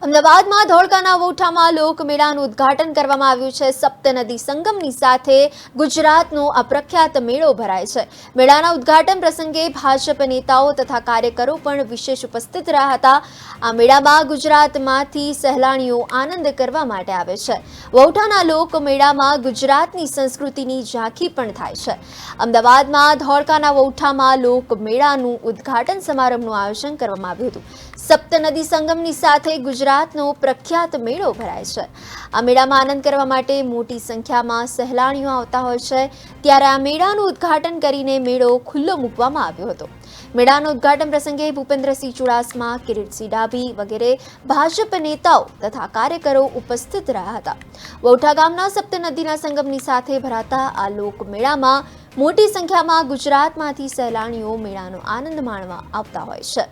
અમદાવાદમાં ધોળકાના વોઠામાં લોકમેળાનું ઉદ્ઘાટન કરવામાં આવ્યું છે। સપ્તનદી સંગમની સાથે ગુજરાતનો આ પ્રખ્યાત મેળો ભરાય છે। મેળાના ઉદ્ઘાટન પ્રસંગે ભાજપ નેતાઓ તથા કાર્યકરો પણ વિશેષ ઉપસ્થિત રહ્યા હતા। આ મેળામાં ગુજરાતમાંથી સહેલાણીઓ આનંદ કરવા માટે આવે છે। વોઠાના લોકમેળામાં ગુજરાતની સંસ્કૃતિની ઝાંખી પણ થાય છે। અમદાવાદમાં ધોળકાના વોઠામાં લોકમેળાનું ઉદ્ઘાટન સમારંભનું આયોજન કરવામાં આવ્યું હતું। સપ્તનદી સંગમની સાથે ગુજરાતનો પ્રખ્યાત મેળો ભરાય છે। આ મેળામાં આનંદ કરવા માટે મોટી સંખ્યામાં સહેલાણીઓ આવતા હોય છે। ત્યારે આ મેળાનું ઉદ્ઘાટન કરીને મેળો ખુલ્લો મૂકવામાં આવ્યો હતો। મેળાના ઉદ્ઘાટન પ્રસંગે ભૂપેન્દ્રસિંહ ચુડાસમા, કિરીટસિંહ ડાભી વગેરે ભાજપ નેતાઓ તથા કાર્યકરો ઉપસ્થિત રહ્યા હતા। વોઠા ગામના સપ્તનદીના સંગમની સાથે ભરાતા આ લોકમેળામાં મોટી સંખ્યામાં ગુજરાતમાંથી સહેલાણીઓ મેળાનો આનંદ માણવા આવતા હોય છે।